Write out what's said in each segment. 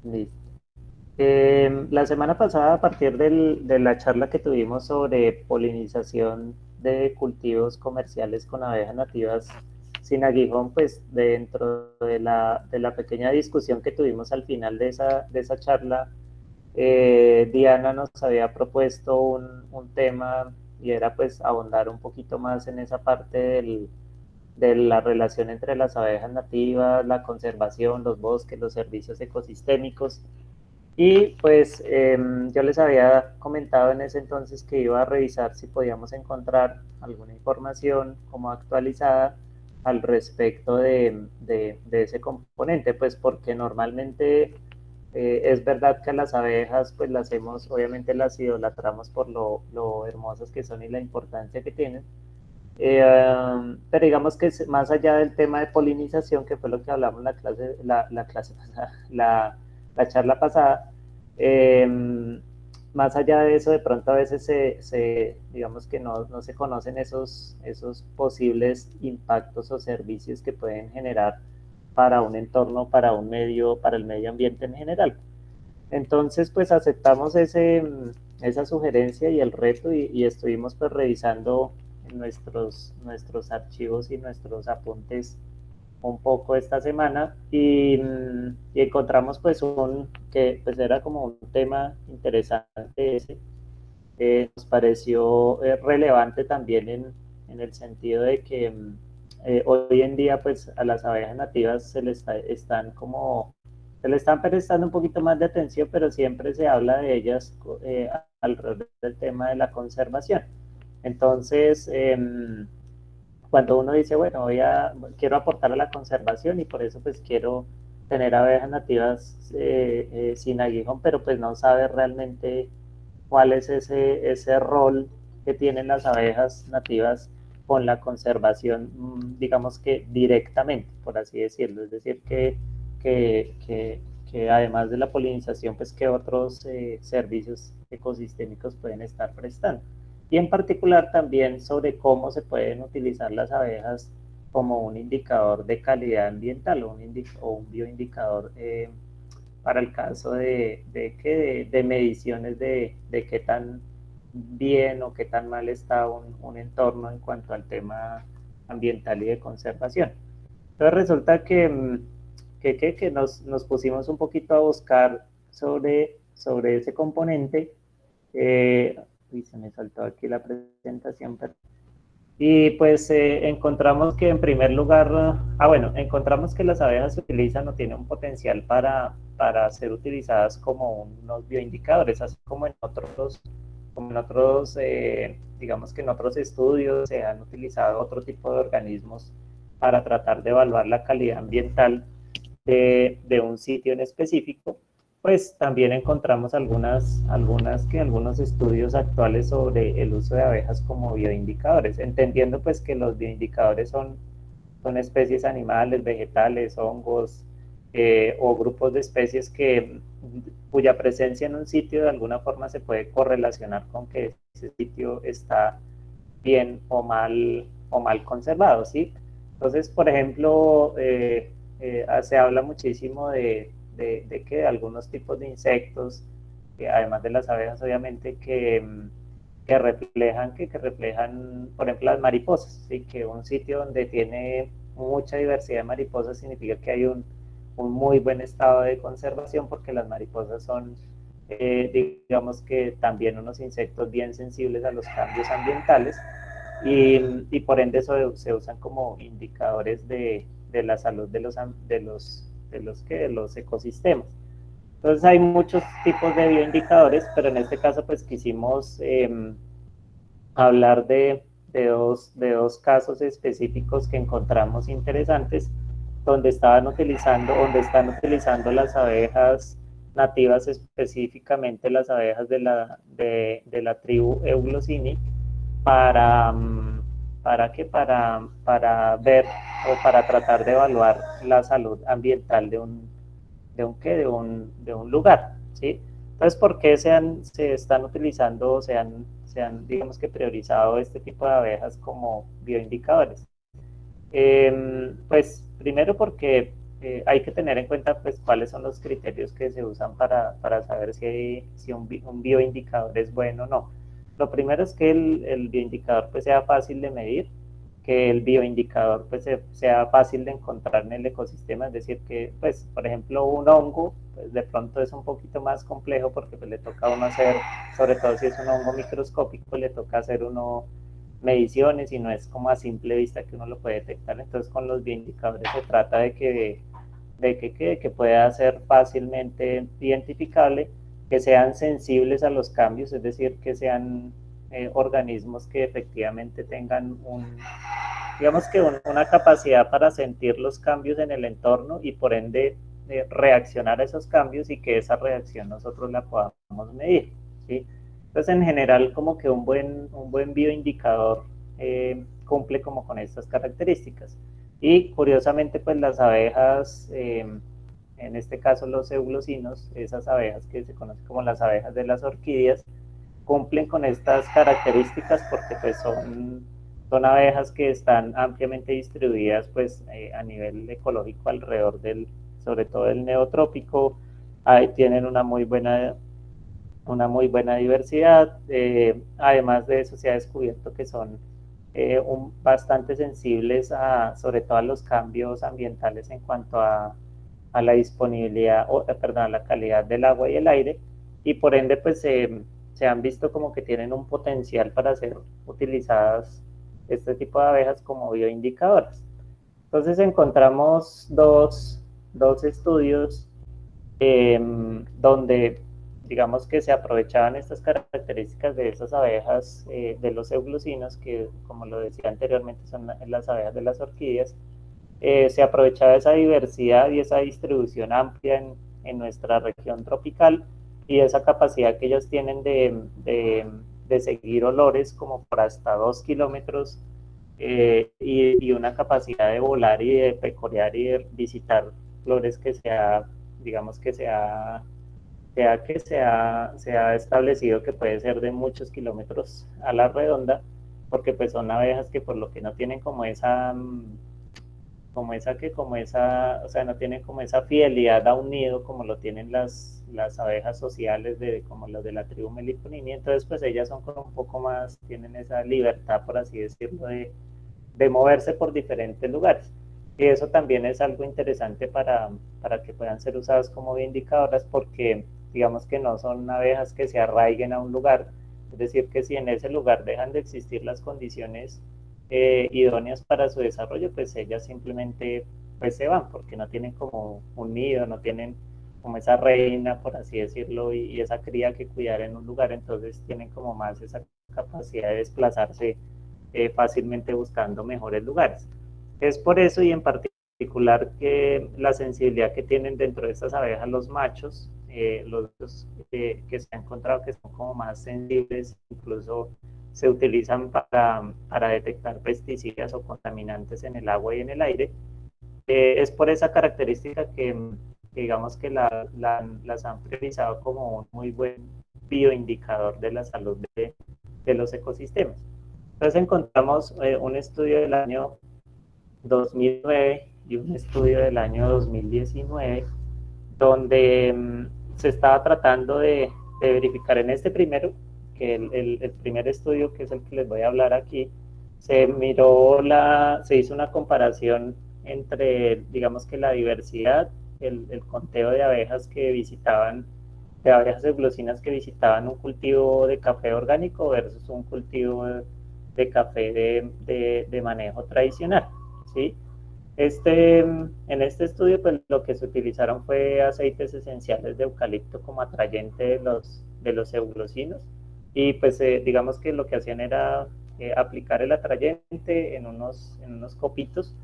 Listo. La semana pasada, a partir de la charla que tuvimos sobre polinización de cultivos comerciales con abejas nativas sin aguijón, pues dentro de la pequeña discusión que tuvimos al final de esa charla, Diana nos había propuesto un tema y era pues ahondar un poquito más en esa parte de la relación entre las abejas nativas, la conservación, los bosques, los servicios ecosistémicos. Y pues yo les había comentado en ese entonces que iba a revisar si podíamos encontrar alguna información como actualizada al respecto de ese componente, pues porque normalmente es verdad que a las abejas pues las hemos, obviamente las idolatramos por lo hermosas que son y la importancia que tienen, pero digamos que más allá del tema de polinización, que fue lo que hablamos la clase pasada, la charla pasada, eh, más allá de eso, de pronto a veces digamos que no se conocen esos posibles impactos o servicios que pueden generar para un entorno, para un medio, para el medio ambiente en general. Entonces, pues aceptamos esa sugerencia y el reto y estuvimos pues revisando en nuestros archivos y nuestros apuntes un poco esta semana y encontramos pues que pues era como un tema interesante ese. Nos pareció relevante también en el sentido de que hoy en día pues a las abejas nativas se le están prestando un poquito más de atención, pero siempre se habla de ellas alrededor del tema de la conservación. Entonces, cuando uno dice, bueno, quiero aportar a la conservación y por eso pues quiero tener abejas nativas sin aguijón, pero pues no sabe realmente cuál es ese rol que tienen las abejas nativas con la conservación, digamos que directamente, por así decirlo. Es decir, que, que, que además de la polinización, pues qué otros servicios ecosistémicos pueden estar prestando. Y en particular también sobre cómo se pueden utilizar las abejas como un indicador de calidad ambiental o un bioindicador para el caso de mediciones de qué tan bien o qué tan mal está un entorno en cuanto al tema ambiental y de conservación. Entonces resulta que nos pusimos un poquito a buscar sobre ese componente. Eh, Uy, se me saltó aquí la presentación, pero y pues encontramos que en primer lugar, bueno, encontramos que las abejas se utilizan o tienen un potencial para ser utilizadas como unos bioindicadores, así como en otros, digamos que en otros estudios se han utilizado otro tipo de organismos para tratar de evaluar la calidad ambiental de un sitio en específico, pues también encontramos algunos estudios actuales sobre el uso de abejas como bioindicadores, entendiendo pues que los bioindicadores son especies animales, vegetales, hongos o grupos de especies cuya presencia en un sitio de alguna forma se puede correlacionar con que ese sitio está bien o mal conservado, ¿sí? Entonces, por ejemplo, se habla muchísimo de que algunos tipos de insectos, además de las abejas, obviamente, que reflejan, por ejemplo, las mariposas, ¿sí? Que un sitio donde tiene mucha diversidad de mariposas significa que hay un muy buen estado de conservación porque las mariposas son, digamos que también unos insectos bien sensibles a los cambios ambientales y por ende eso se usan como indicadores de la salud de los ecosistemas. Entonces hay muchos tipos de bioindicadores, pero en este caso pues quisimos hablar de dos casos específicos que encontramos interesantes, donde están utilizando las abejas nativas, específicamente las abejas de la tribu Eulocini, para, para ver o para tratar de evaluar la salud ambiental de un lugar, ¿sí? Entonces, ¿por qué se están utilizando, digamos que priorizado este tipo de abejas como bioindicadores? Pues primero porque hay que tener en cuenta pues cuáles son los criterios que se usan para saber si un bioindicador es bueno o no. Lo primero es que el bioindicador pues sea fácil de medir, que el bioindicador pues sea fácil de encontrar en el ecosistema, es decir que pues por ejemplo un hongo pues de pronto es un poquito más complejo porque pues le toca a uno hacer, sobre todo si es un hongo microscópico, le toca hacer uno mediciones y no es como a simple vista que uno lo puede detectar. Entonces con los bioindicadores se trata de que pueda ser fácilmente identificable, que sean sensibles a los cambios, es decir, que sean organismos que efectivamente tengan digamos que una capacidad para sentir los cambios en el entorno y por ende reaccionar a esos cambios y que esa reacción nosotros la podamos medir, ¿sí? Entonces, en general, como que un buen bioindicador cumple como con estas características. Y curiosamente, pues las abejas, en este caso los eulocinos, esas abejas que se conocen como las abejas de las orquídeas, cumplen con estas características porque pues son abejas que están ampliamente distribuidas pues a nivel ecológico alrededor sobre todo del neotrópico. Ahí tienen una muy buena diversidad. Además de eso se ha descubierto que son bastante sensibles sobre todo a los cambios ambientales en cuanto a la disponibilidad, perdón, a la calidad del agua y el aire, y por ende pues se han visto como que tienen un potencial para ser utilizadas este tipo de abejas como bioindicadoras. Entonces encontramos dos estudios donde digamos que se aprovechaban estas características de esas abejas de los euglossinos, que como lo decía anteriormente son las abejas de las orquídeas. Se aprovechaba esa diversidad y esa distribución amplia en nuestra región tropical y esa capacidad que ellos tienen de seguir olores como por hasta 2 kilómetros, y una capacidad de volar y de pecorear y de visitar flores que digamos que se ha establecido que puede ser de muchos kilómetros a la redonda, porque pues son abejas que por lo que no tienen o sea, no tienen como esa fidelidad a un nido como lo tienen las abejas sociales como las de la tribu Meliponidae. Entonces pues ellas son como un poco más, tienen esa libertad, por así decirlo, de moverse por diferentes lugares. Y eso también es algo interesante para que puedan ser usadas como indicadoras, porque digamos que no son abejas que se arraiguen a un lugar, es decir, que si en ese lugar dejan de existir las condiciones idóneas para su desarrollo, pues ellas simplemente pues se van, porque no tienen como un nido, no tienen como esa reina, por así decirlo, y esa cría que cuidar en un lugar, entonces tienen como más esa capacidad de desplazarse fácilmente buscando mejores lugares. Es por eso y en particular que la sensibilidad que tienen dentro de estas abejas los machos, los que se ha encontrado que son como más sensibles, incluso se utilizan para detectar pesticidas o contaminantes en el agua y en el aire. Es por esa característica que digamos que las han priorizado como un muy buen bioindicador de la salud de los ecosistemas. Entonces encontramos un estudio del año 2009 y un estudio del año 2019 donde se estaba tratando de verificar en este primero, que el primer estudio, que es el que les voy a hablar aquí, se hizo una comparación entre, digamos que la diversidad, el conteo de abejas de abejas euglossinas que visitaban un cultivo de café orgánico versus un cultivo de café de manejo tradicional, ¿sí? En este estudio, pues lo que se utilizaron fue aceites esenciales de eucalipto como atrayente de los euglossinos, y pues digamos que lo que hacían era aplicar el atrayente en unos copitos,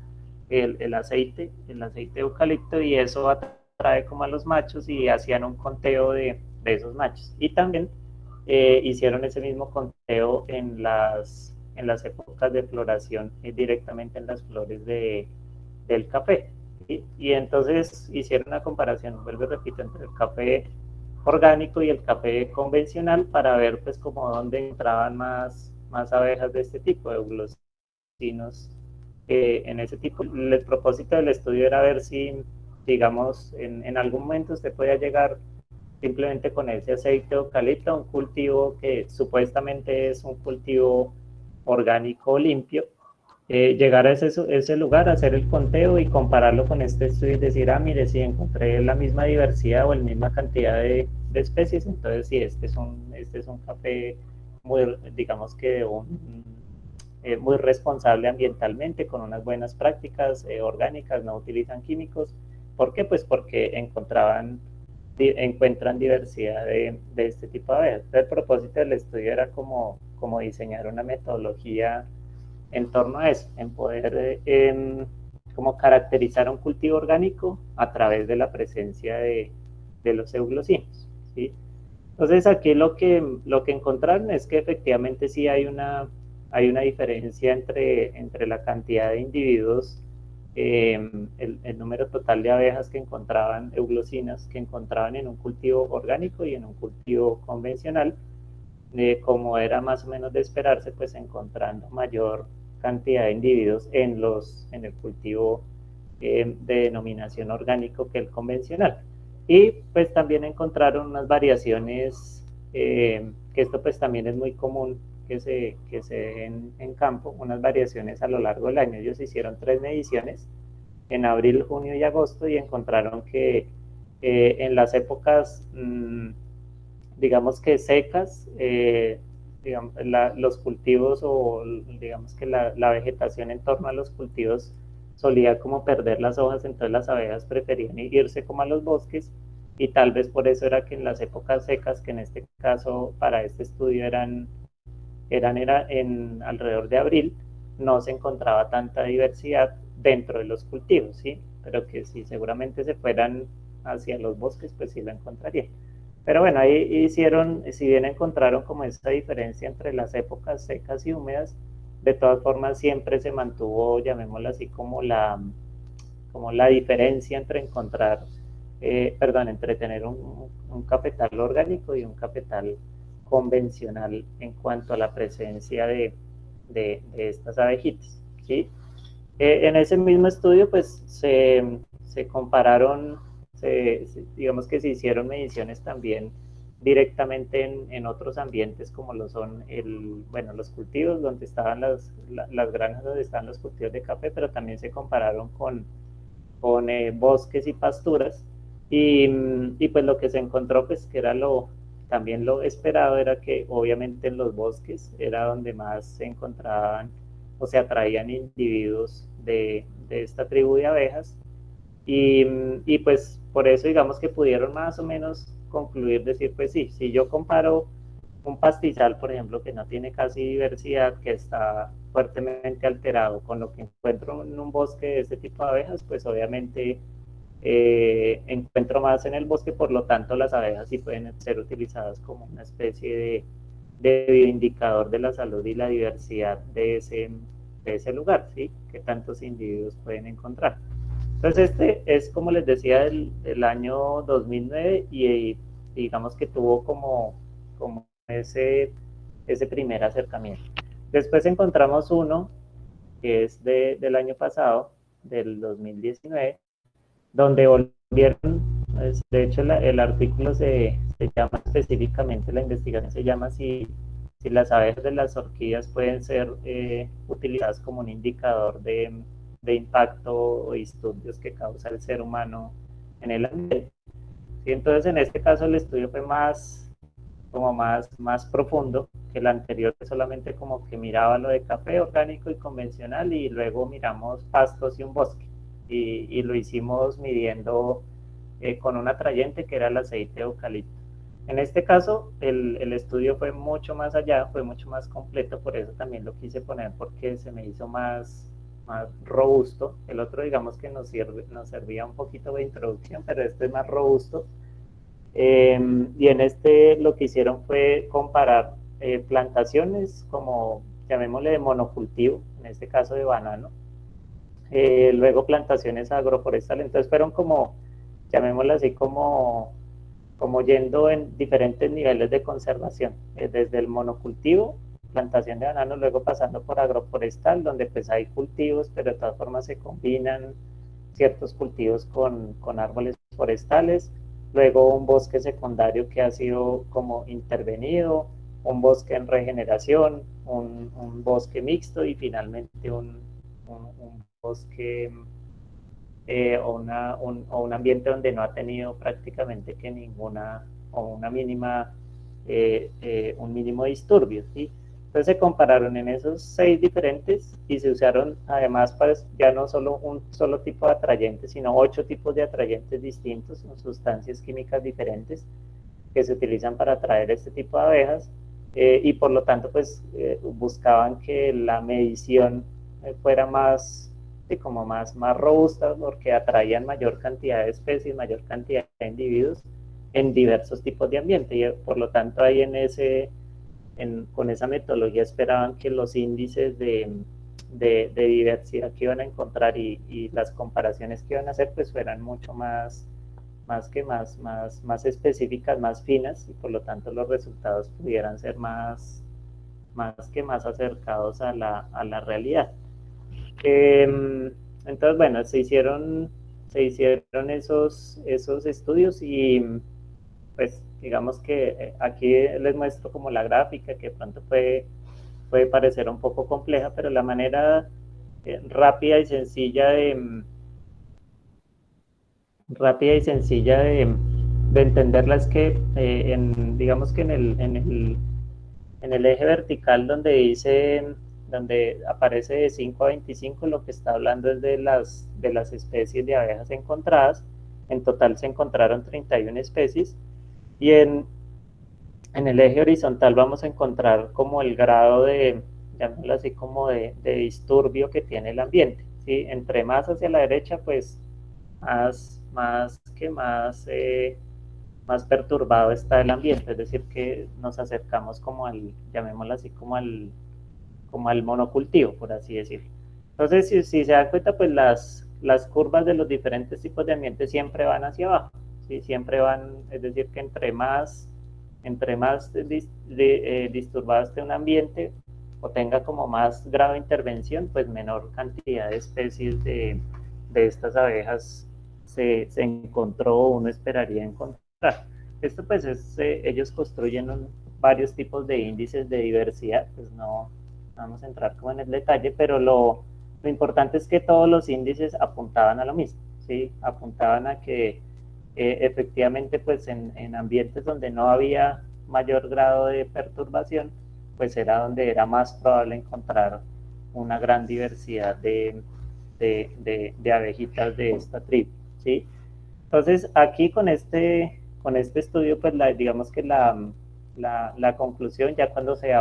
el aceite de eucalipto, y eso atrae como a los machos y hacían un conteo de esos machos. Y también hicieron ese mismo conteo en las épocas de floración directamente en las flores del café. Y entonces hicieron una comparación, vuelvo y repito, entre el café orgánico y el café convencional para ver pues como dónde entraban más abejas de este tipo, de euglossinos en ese tipo. El propósito del estudio era ver digamos, en algún momento usted podía llegar simplemente con ese aceite de eucalipto, un cultivo que supuestamente es un cultivo orgánico limpio, llegar a ese lugar, hacer el conteo y compararlo con este estudio y decir, ah, mire, si encontré la misma diversidad o la misma cantidad de especies, entonces sí, este es un café muy, digamos que muy responsable ambientalmente, con unas buenas prácticas orgánicas, no utilizan químicos. ¿Por qué? Pues porque encuentran diversidad de este tipo de abejas. El propósito del estudio era como diseñar una metodología en torno a eso, en poder como caracterizar un cultivo orgánico a través de la presencia de los euglosinos, ¿sí? Entonces aquí lo que encontraron es que efectivamente sí hay una diferencia entre la cantidad de individuos, el número total de abejas que encontraban, euglosinas, que encontraban en un cultivo orgánico y en un cultivo convencional, como era más o menos de esperarse, pues encontrando mayor cantidad de individuos en el cultivo de denominación orgánico que el convencional. Y pues también encontraron unas variaciones, que esto pues también es muy común que se den en campo, unas variaciones a lo largo del año. Ellos hicieron 3 mediciones en abril, junio y agosto y encontraron que en las épocas digamos que secas, digamos, los cultivos o digamos que la vegetación en torno a los cultivos solía como perder las hojas, entonces las abejas preferían irse como a los bosques y tal vez por eso era que en las épocas secas, que en este caso para este estudio era en alrededor de abril, no se encontraba tanta diversidad dentro de los cultivos, ¿sí? Pero que si seguramente se fueran hacia los bosques, pues sí lo encontrarían. Pero bueno, ahí hicieron, si bien encontraron como esta diferencia entre las épocas secas y húmedas, de todas formas siempre se mantuvo, llamémoslo así, como la diferencia entre entre tener un cafetal orgánico y un cafetal convencional en cuanto a la presencia de estas abejitas, ¿sí? En ese mismo estudio, pues se compararon, digamos que se hicieron mediciones también directamente en otros ambientes como lo son bueno, los cultivos donde estaban las granjas donde estaban los cultivos de café, pero también se compararon con bosques y pasturas y pues lo que se encontró pues que era también lo esperado era que obviamente en los bosques era donde más se encontraban o se atraían individuos de esta tribu de abejas y pues por eso digamos que pudieron más o menos concluir, decir pues sí, si yo comparo un pastizal, por ejemplo, que no tiene casi diversidad, que está fuertemente alterado con lo que encuentro en un bosque de este tipo de abejas, pues obviamente encuentro más en el bosque, por lo tanto las abejas sí pueden ser utilizadas como una especie de indicador de la salud y la diversidad de ese lugar, ¿sí? Que tantos individuos pueden encontrar. Entonces este es, como les decía, del año 2009 y digamos que tuvo como ese primer acercamiento. Después encontramos uno que es del año pasado, del 2019, donde volvieron, pues, de hecho el artículo se llama específicamente, la investigación se llama si las abejas de las orquídeas pueden ser utilizadas como un indicador de impacto o disturbios que causa el ser humano en el ambiente. Y entonces en este caso el estudio fue más profundo que el anterior, que solamente como que miraba lo de café orgánico y convencional y luego miramos pastos y un bosque y lo hicimos midiendo con un atrayente que era el aceite de eucalipto. En este caso, el estudio fue mucho más allá, fue mucho más completo, por eso también lo quise poner porque se me hizo más robusto. El otro, digamos que nos servía un poquito de introducción, pero este es más robusto. Y en este lo que hicieron fue comparar plantaciones como, llamémosle, de monocultivo, en este caso de banano, luego plantaciones agroforestales, entonces fueron como, llamémoslo así, como yendo en diferentes niveles de conservación, desde el monocultivo, plantación de banano, luego pasando por agroforestal, donde pues hay cultivos, pero de todas formas se combinan ciertos cultivos con árboles forestales, luego un bosque secundario que ha sido como intervenido, un bosque en regeneración, un bosque mixto y finalmente un bosque o un ambiente donde no ha tenido prácticamente que ninguna o una mínima, un mínimo disturbio, ¿sí? Entonces se compararon en esos 6 diferentes y se usaron además para ya no solo un solo tipo de atrayente, sino 8 tipos de atrayentes distintos, son sustancias químicas diferentes que se utilizan para atraer este tipo de abejas, y por lo tanto pues buscaban que la medición fuera más, sí, como más robusta, porque atraían mayor cantidad de especies, mayor cantidad de individuos en diversos tipos de ambiente, y por lo tanto ahí con esa metodología esperaban que los índices de diversidad que iban a encontrar y las comparaciones que iban a hacer pues fueran mucho más específicas, más finas, y por lo tanto los resultados pudieran ser más acercados a la realidad. Entonces, bueno, se hicieron esos estudios y pues digamos que aquí les muestro como la gráfica que de pronto puede parecer un poco compleja, pero la manera rápida y sencilla de entenderla es que digamos que en el eje vertical donde aparece de 5 a 25, lo que está hablando es de las especies de abejas encontradas. En total se encontraron 31 especies, y en el eje horizontal vamos a encontrar como el grado llamémoslo así, como de disturbio que tiene el ambiente, ¿sí? Entre más hacia la derecha, pues más perturbado está el ambiente, es decir, que nos acercamos como llamémoslo así, como al monocultivo, por así decirlo. Entonces, si se dan cuenta, pues las curvas de los diferentes tipos de ambientes siempre van hacia abajo, ¿sí? Siempre van, es decir, que entre más disturbado esté un ambiente o tenga como más grado de intervención, pues menor cantidad de especies de estas abejas se encontró o uno esperaría encontrar. Esto pues ellos construyen varios tipos de índices de diversidad, pues no vamos a entrar como en el detalle, pero lo importante es que todos los índices apuntaban a lo mismo, ¿sí? Apuntaban a que efectivamente pues en ambientes donde no había mayor grado de perturbación, pues era donde era más probable encontrar una gran diversidad de abejitas de esta tribu, ¿sí? Entonces, aquí con este estudio, pues digamos que la conclusión, ya cuando se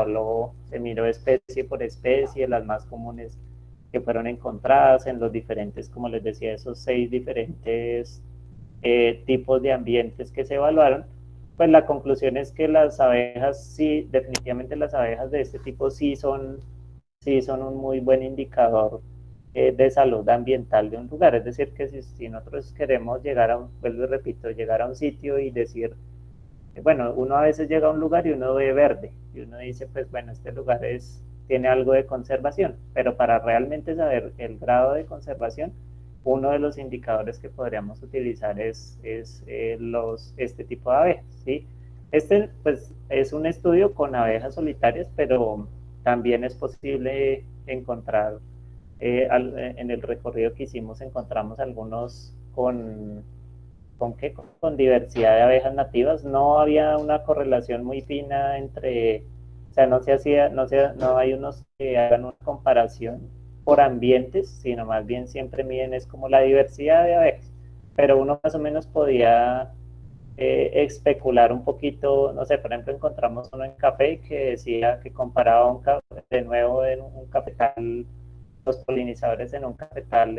miró especie por especie, las más comunes que fueron encontradas en los diferentes, como les decía, esos 6 diferentes tipos de ambientes que se evaluaron, pues la conclusión es que las abejas, sí, definitivamente las abejas de este tipo sí son un muy buen indicador de salud ambiental de un lugar. Es decir, que si nosotros queremos vuelvo y repito, llegar a un sitio y decir, bueno, uno a veces llega a un lugar y uno ve verde, y uno dice, pues bueno, este lugar tiene algo de conservación, pero para realmente saber el grado de conservación, uno de los indicadores que podríamos utilizar es este tipo de abejas, ¿sí? Este, pues, es un estudio con abejas solitarias, pero también es posible encontrar, en el recorrido que hicimos, encontramos algunos con diversidad de abejas nativas. No había una correlación muy fina o sea, no hay unos que hagan una comparación por ambientes, sino más bien siempre miden es como la diversidad de abejas. Pero uno más o menos podía especular un poquito, no sé, por ejemplo, encontramos uno en café que decía que comparaba de nuevo en un cafetal, los polinizadores en un cafetal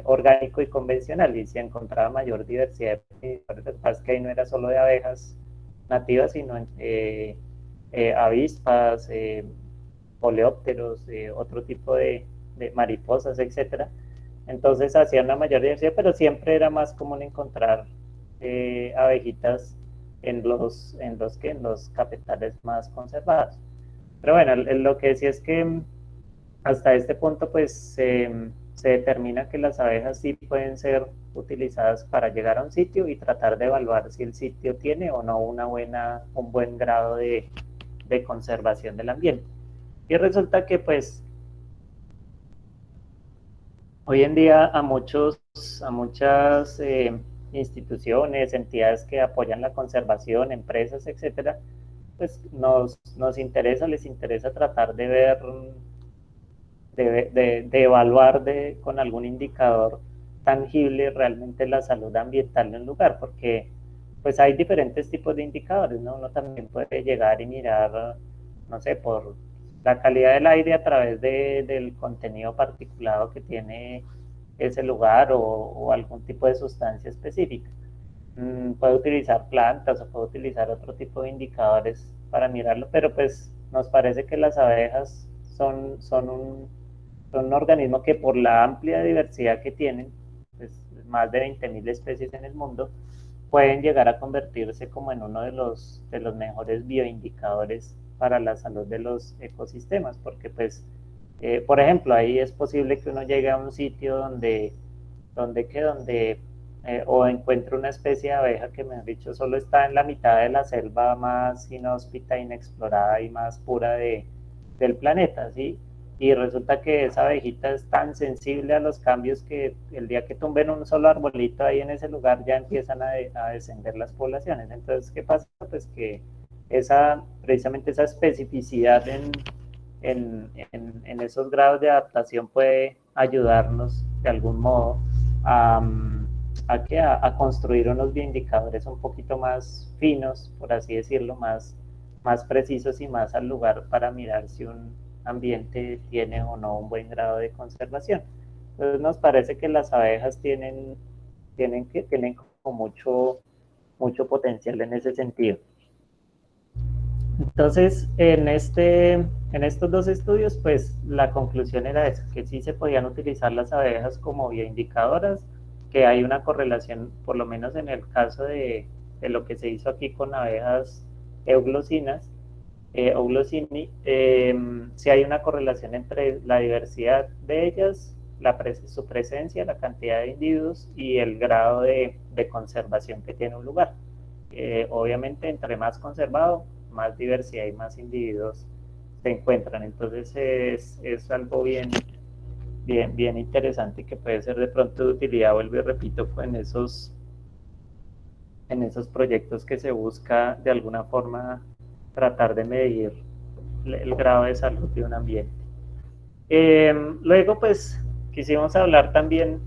orgánico y convencional, y se encontraba mayor diversidad de polinizadores, que ahí no era solo de abejas nativas, sino avispas, coleópteros, otro tipo de mariposas, etcétera. Entonces hacían una mayor diversidad, pero siempre era más común encontrar abejitas en los cafetales más conservados. Pero bueno, lo que decía es que hasta este punto pues se determina que las abejas sí pueden ser utilizadas para llegar a un sitio y tratar de evaluar si el sitio tiene o no un buen grado de conservación del ambiente. Y resulta que pues hoy en día a muchas instituciones, entidades que apoyan la conservación, empresas, etcétera, pues nos interesa, les interesa tratar de ver, de evaluar con algún indicador tangible realmente la salud ambiental en un lugar, porque pues hay diferentes tipos de indicadores, ¿no? Uno también puede llegar y mirar, no sé, por la calidad del aire a través del contenido particulado que tiene ese lugar o algún tipo de sustancia específica. Puede utilizar plantas o puede utilizar otro tipo de indicadores para mirarlo, pero pues nos parece que las abejas son un organismo que por la amplia diversidad que tienen, pues más de 20.000 especies en el mundo, pueden llegar a convertirse como en uno de los mejores bioindicadores para la salud de los ecosistemas, porque pues, por ejemplo, ahí es posible que uno llegue a un sitio donde o encuentre una especie de abeja que, me han dicho, solo está en la mitad de la selva más inhóspita, inexplorada y más pura del planeta, ¿sí? Y resulta que esa abejita es tan sensible a los cambios que el día que tumben un solo arbolito ahí en ese lugar ya empiezan a descender las poblaciones. Entonces, ¿qué pasa? Pues que precisamente esa especificidad en esos grados de adaptación puede ayudarnos de algún modo a, a construir unos bioindicadores un poquito más finos, por así decirlo, más precisos y más al lugar para mirar si un ambiente tiene o no un buen grado de conservación. Entonces nos parece que las abejas tienen como mucho potencial en ese sentido. Entonces, en estos dos estudios, pues la conclusión era esa, que sí se podían utilizar las abejas como bioindicadoras, que hay una correlación, por lo menos en el caso de lo que se hizo aquí con abejas euglosinas, Oglosini, si hay una correlación entre la diversidad de ellas, su presencia, la cantidad de individuos y el grado de conservación que tiene un lugar. Obviamente, entre más conservado, más diversidad y más individuos se encuentran. Entonces, es algo bien interesante que puede ser de pronto de utilidad, vuelvo y repito, en esos proyectos que se busca de alguna forma tratar de medir el grado de salud de un ambiente. Luego, pues, quisimos hablar también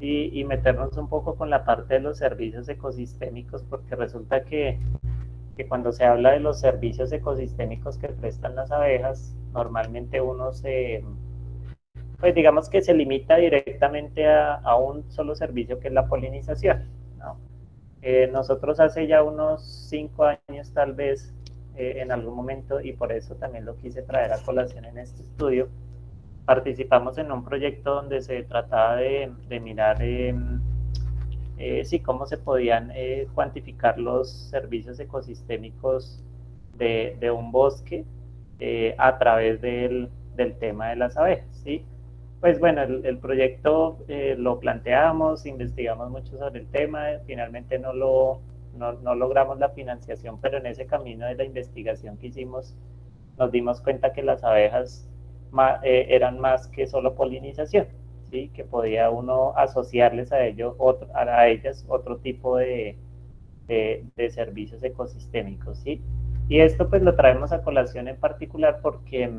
y meternos un poco con la parte de los servicios ecosistémicos, porque resulta que cuando se habla de los servicios ecosistémicos que prestan las abejas, normalmente pues digamos que se limita directamente a un solo servicio que es la polinización, ¿no? Nosotros hace ya unos 5 años tal vez, en algún momento, y por eso también lo quise traer a colación en este estudio, participamos en un proyecto donde se trataba de mirar sí, cómo se podían cuantificar los servicios ecosistémicos de un bosque a través del tema de las abejas, ¿sí? Pues bueno, el proyecto lo planteamos, investigamos mucho sobre el tema, finalmente no logramos la financiación, pero en ese camino de la investigación que hicimos nos dimos cuenta que las abejas eran más que solo polinización, ¿sí? Que podía uno asociarles a ellas otro tipo de servicios ecosistémicos, ¿sí? Y esto pues lo traemos a colación en particular porque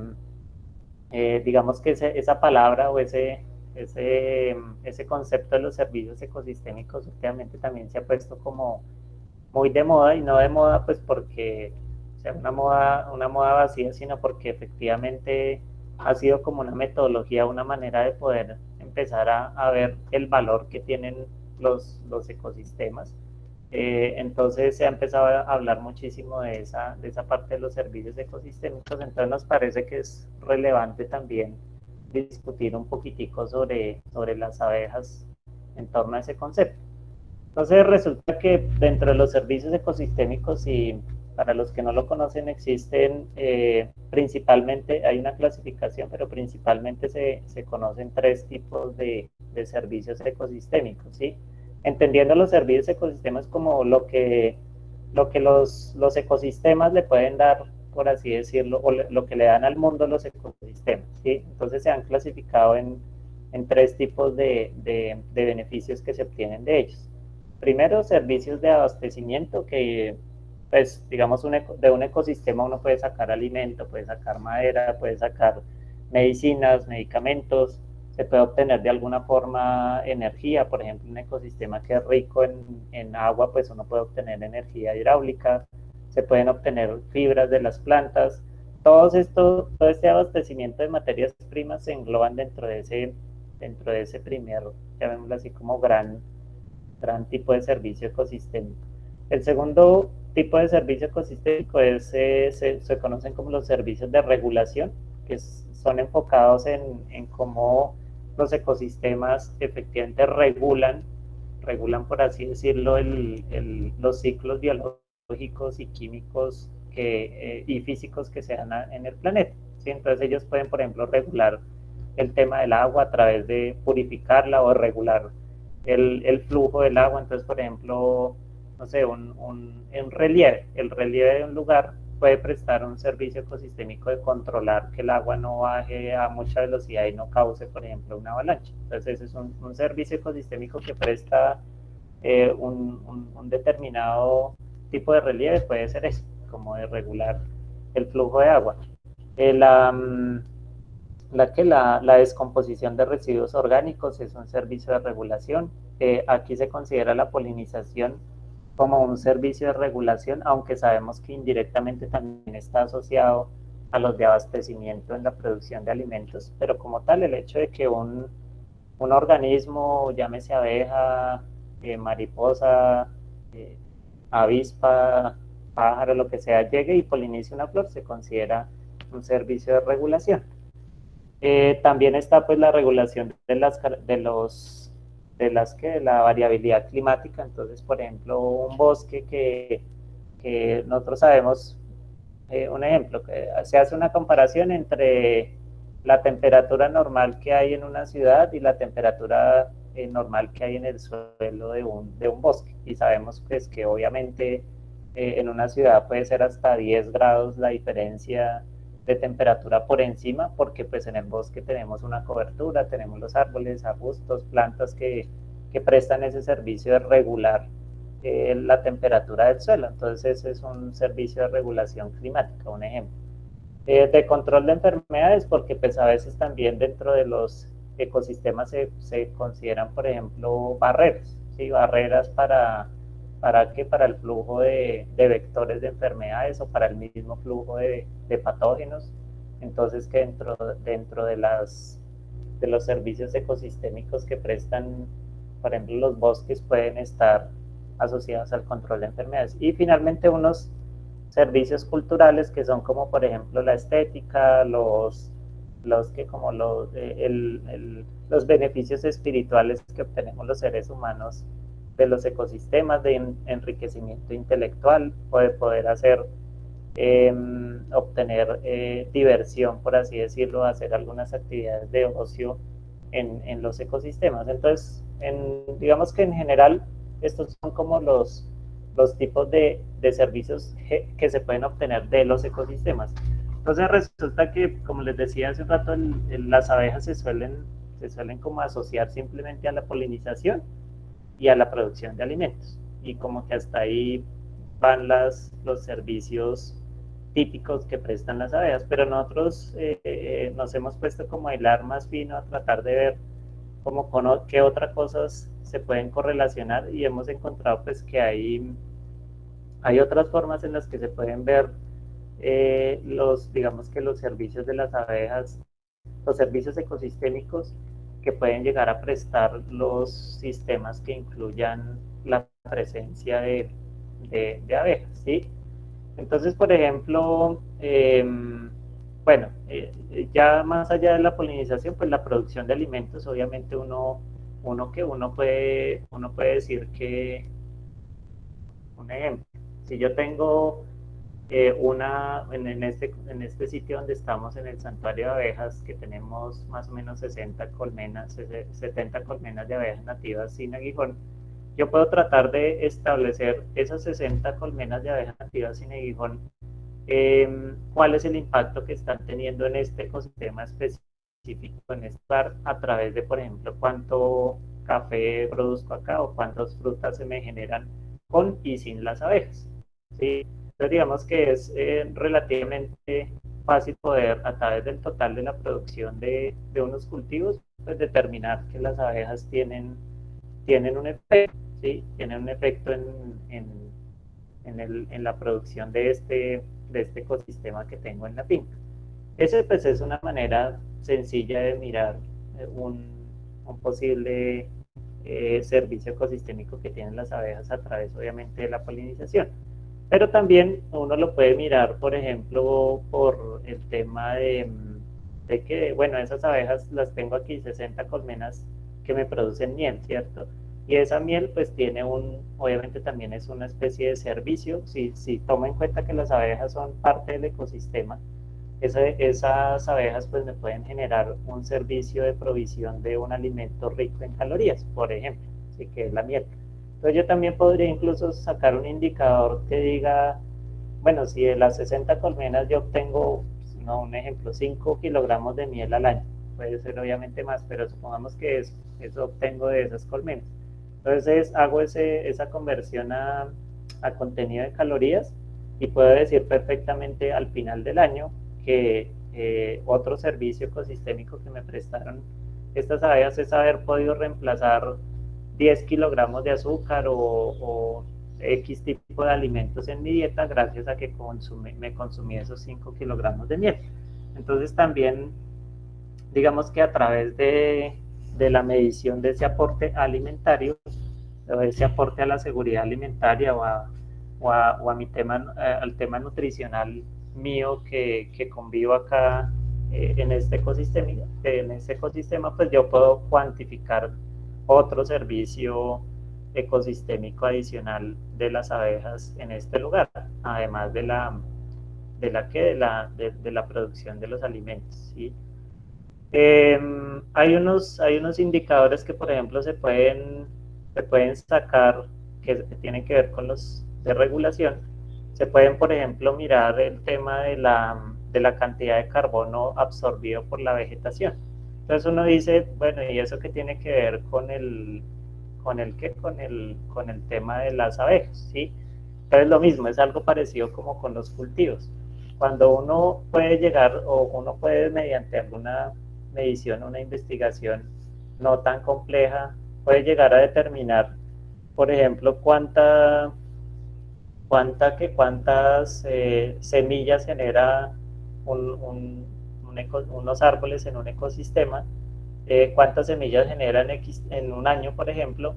digamos que esa palabra o ese concepto de los servicios ecosistémicos últimamente también se ha puesto como muy de moda, y no de moda pues porque sea una moda vacía, sino porque efectivamente ha sido como una metodología, una manera de poder empezar a ver el valor que tienen los ecosistemas. Entonces se ha empezado a hablar muchísimo de esa parte de los servicios ecosistémicos, entonces nos parece que es relevante también discutir un poquitico sobre las abejas en torno a ese concepto. Entonces resulta que dentro de los servicios ecosistémicos Para los que no lo conocen, existen principalmente, hay una clasificación, pero principalmente se conocen tres tipos de servicios ecosistémicos, ¿sí? Entendiendo los servicios ecosistemas como lo que los ecosistemas le pueden dar, por así decirlo, o lo que le dan al mundo los ecosistemas, ¿sí? Entonces se han clasificado en tres tipos de beneficios que se obtienen de ellos. Primero, servicios de abastecimiento que, pues, digamos, de un ecosistema uno puede sacar alimento, puede sacar madera, puede sacar medicinas, medicamentos, se puede obtener de alguna forma energía, por ejemplo, un ecosistema que es rico en agua, pues uno puede obtener energía hidráulica, se pueden obtener fibras de las plantas, todo este abastecimiento de materias primas se engloban dentro de ese primer, llamémoslo así, como gran tipo de servicio ecosistémico. El segundo tipo de servicio ecosistémico se conocen como los servicios de regulación, que son enfocados en cómo los ecosistemas efectivamente regulan por así decirlo, los ciclos biológicos y químicos y físicos que se dan en el planeta. ¿Sí? Entonces ellos pueden, por ejemplo, regular el tema del agua a través de purificarla o regular el flujo del agua. Entonces, por ejemplo, no sé, el relieve de un lugar puede prestar un servicio ecosistémico de controlar que el agua no baje a mucha velocidad y no cause, por ejemplo, una avalancha. Entonces, ese es un servicio ecosistémico que presta un determinado tipo de relieve, puede ser eso, como de regular el flujo de agua. La descomposición de residuos orgánicos es un servicio de regulación. Aquí se considera la polinización como un servicio de regulación, aunque sabemos que indirectamente también está asociado a los de abastecimiento en la producción de alimentos, pero como tal, el hecho de que un organismo, llámese abeja, mariposa, eh, avispa, pájaro, lo que sea, llegue y polinice una flor, se considera un servicio de regulación. También está pues la regulación de la variabilidad climática. Entonces, por ejemplo, un bosque que nosotros sabemos, un ejemplo, que se hace una comparación entre la temperatura normal que hay en una ciudad y la temperatura normal que hay en el suelo de un bosque. Y sabemos pues que obviamente en una ciudad puede ser hasta 10 grados la diferencia de temperatura por encima, porque pues en el bosque tenemos una cobertura, tenemos los árboles, arbustos, plantas que prestan ese servicio de regular la temperatura del suelo. Entonces ese es un servicio de regulación climática, un ejemplo. De control de enfermedades, porque pues a veces también dentro de los ecosistemas se consideran, por ejemplo, barreras, ¿sí? Barreras para el flujo de vectores de enfermedades o para el mismo flujo de patógenos. Entonces, que dentro de los servicios ecosistémicos que prestan, por ejemplo, los bosques pueden estar asociados al control de enfermedades. Y finalmente unos servicios culturales que son como por ejemplo la estética, los beneficios espirituales que obtenemos los seres humanos de los ecosistemas, de enriquecimiento intelectual, poder hacer, obtener diversión, por así decirlo, hacer algunas actividades de ocio en los ecosistemas. Entonces, digamos que en general estos son como los tipos de servicios que se pueden obtener de los ecosistemas. Entonces resulta que, como les decía hace un rato, las abejas se suelen como asociar simplemente a la polinización y a la producción de alimentos. Y como que hasta ahí van los servicios típicos que prestan las abejas, pero nosotros nos hemos puesto como a hilar más fino, a tratar de ver como qué otras cosas se pueden correlacionar, y hemos encontrado pues que hay otras formas en las que se pueden ver digamos que los servicios de las abejas, los servicios ecosistémicos que pueden llegar a prestar los sistemas que incluyan la presencia de abejas, ¿sí? Entonces, por ejemplo, bueno, ya más allá de la polinización, pues la producción de alimentos, obviamente uno puede decir que, un ejemplo, si yo tengo En este sitio donde estamos, en el santuario de abejas, que tenemos más o menos 60 colmenas, 70 colmenas de abejas nativas sin aguijón, yo puedo tratar de establecer esas 60 colmenas de abejas nativas sin aguijón, cuál es el impacto que están teniendo en este ecosistema específico, en este lugar, a través de, por ejemplo, cuánto café produzco acá o cuántas frutas se me generan con y sin las abejas. ¿Sí? Entonces, digamos que es relativamente fácil poder, a través del total de la producción de unos cultivos, pues determinar que las abejas tienen un efecto, ¿sí? Tienen un efecto en la producción de este ecosistema que tengo en la finca. Esa pues es una manera sencilla de mirar un posible servicio ecosistémico que tienen las abejas a través obviamente de la polinización. Pero también uno lo puede mirar, por ejemplo, por el tema de que, bueno, esas abejas las tengo aquí, 60 colmenas que me producen miel, ¿cierto? Y esa miel pues tiene obviamente también es una especie de servicio, si toma en cuenta que las abejas son parte del ecosistema, esas abejas pues me pueden generar un servicio de provisión de un alimento rico en calorías, por ejemplo, ¿sí? Que es la miel. Entonces yo también podría incluso sacar un indicador que diga, bueno, si de las 60 colmenas yo obtengo, no, un ejemplo, 5 kilogramos de miel al año, puede ser obviamente más, pero supongamos que eso obtengo de esas colmenas. Entonces hago esa conversión a contenido de calorías y puedo decir perfectamente al final del año que otro servicio ecosistémico que me prestaron estas abejas es haber podido reemplazar 10 kilogramos de azúcar o X tipo de alimentos en mi dieta gracias a que me consumí esos 5 kilogramos de miel. Entonces también, digamos que a través de la medición de ese aporte alimentario, o ese aporte a la seguridad alimentaria o a mi tema, al tema nutricional mío que convivo acá en este ecosistema, pues yo puedo cuantificar otro servicio ecosistémico adicional de las abejas en este lugar, además de la producción de los alimentos. ¿Sí? Hay unos indicadores que, por ejemplo, se pueden sacar que tienen que ver con los de regulación. Se pueden, por ejemplo, mirar el tema de la cantidad de carbono absorbido por la vegetación. Entonces uno dice, bueno, ¿y eso qué tiene que ver con el tema de las abejas? ¿Sí? Entonces lo mismo, es algo parecido como con los cultivos. Cuando uno puede llegar o uno puede mediante alguna medición, una investigación no tan compleja, puede llegar a determinar, por ejemplo, cuántas semillas genera unos árboles en un ecosistema, cuántas semillas generan en un año, por ejemplo,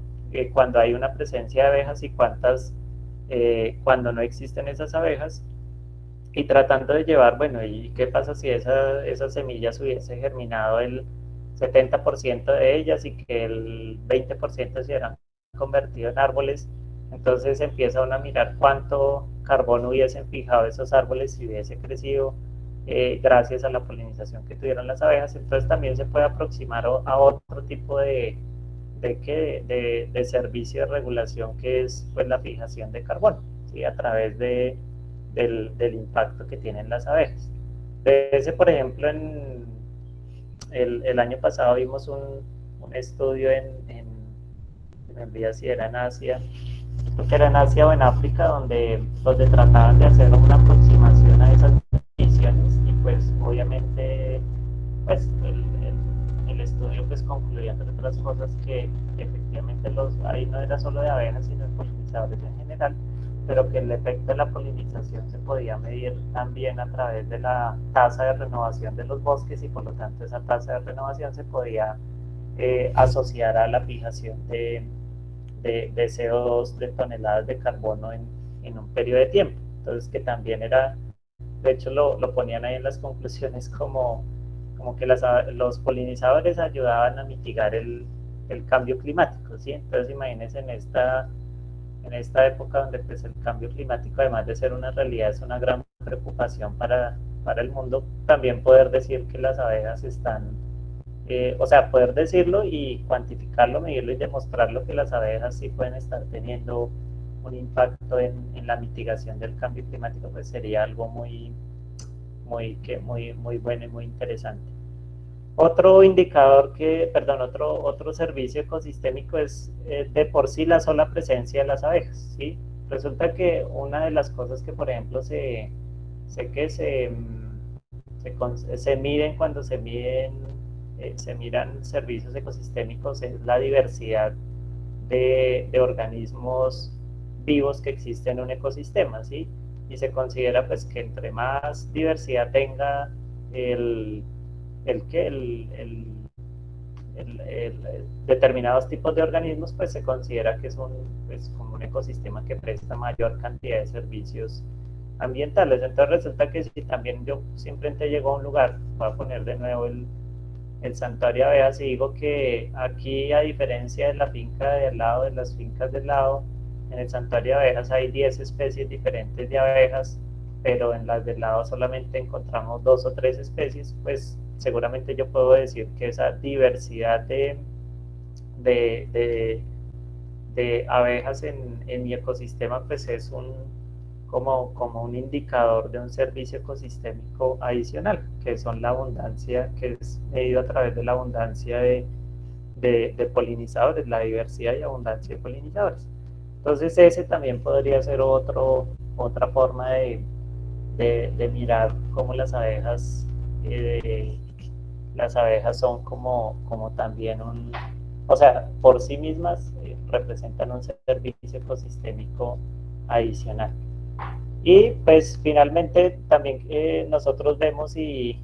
cuando hay una presencia de abejas y cuántas cuando no existen esas abejas, y tratando de llevar, bueno, ¿y qué pasa si esas semillas hubiese germinado el 70% de ellas y que el 20% se hubieran convertido en árboles? Entonces empieza uno a mirar cuánto carbono hubiesen fijado esos árboles si hubiese crecido gracias a la polinización que tuvieron las abejas. Entonces también se puede aproximar a otro tipo de servicio de regulación que es pues la fijación de carbono, ¿sí? A través del impacto que tienen las abejas. Por ejemplo, el año pasado vimos un estudio me olvidé si era en Asia, creo que era en Asia o en África, donde trataban de hacer una aproximación a esas mediciones y pues obviamente pues el estudio pues concluía entre otras cosas que efectivamente ahí no era solo de abejas sino de polinizadores en general, pero que el efecto de la polinización se podía medir también a través de la tasa de renovación de los bosques y por lo tanto esa tasa de renovación se podía asociar a la fijación de CO2, de toneladas de carbono en un periodo de tiempo. Entonces que también era, de hecho lo ponían ahí en las conclusiones como que los polinizadores ayudaban a mitigar el cambio climático, ¿sí? Entonces imagínense en esta época donde pues, el cambio climático, además de ser una realidad, es una gran preocupación para el mundo, también poder decir que las abejas están, o sea, poder decirlo y cuantificarlo, medirlo y demostrarlo que las abejas sí pueden estar teniendo un impacto en la mitigación del cambio climático, pues sería algo muy bueno y muy interesante. Otro indicador otro servicio ecosistémico es de por sí la sola presencia de las abejas, ¿sí? Resulta que una de las cosas que, por ejemplo, se miden cuando se miran servicios ecosistémicos es la diversidad de organismos vivos que existen en un ecosistema, ¿sí? Y se considera pues que entre más diversidad tenga el, el, determinados tipos de organismos, pues se considera que es pues, como un ecosistema que presta mayor cantidad de servicios ambientales. Entonces resulta que si también yo simplemente llego a un lugar, voy a poner de nuevo el santuario de abejas y digo que aquí, a diferencia de la finca de al lado, de las fincas del lado, en el santuario de abejas hay 10 especies diferentes de abejas, pero en las del lado solamente encontramos 2 o 3 especies, pues seguramente yo puedo decir que esa diversidad de, de, de abejas en mi ecosistema pues es como un indicador de un servicio ecosistémico adicional, que son la abundancia, que es medido a través de la abundancia de polinizadores, la diversidad y abundancia de polinizadores. Entonces ese también podría ser otra forma de mirar cómo las abejas son como también o sea, por sí mismas representan un servicio ecosistémico adicional. Y pues finalmente también nosotros vemos y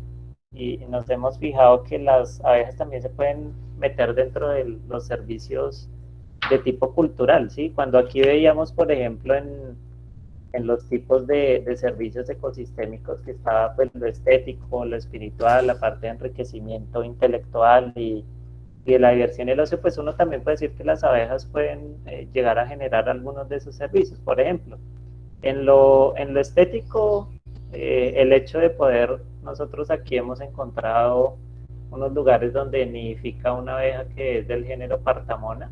nos hemos fijado que las abejas también se pueden meter dentro de los servicios de tipo cultural, ¿sí? Cuando aquí veíamos, por ejemplo, en los tipos de servicios ecosistémicos que estaba pues lo estético, lo espiritual, la parte de enriquecimiento intelectual y de la diversión y el ocio, pues uno también puede decir que las abejas pueden llegar a generar algunos de esos servicios. Por ejemplo, en lo estético, el hecho de poder, nosotros aquí hemos encontrado unos lugares donde nidifica una abeja que es del género Partamona,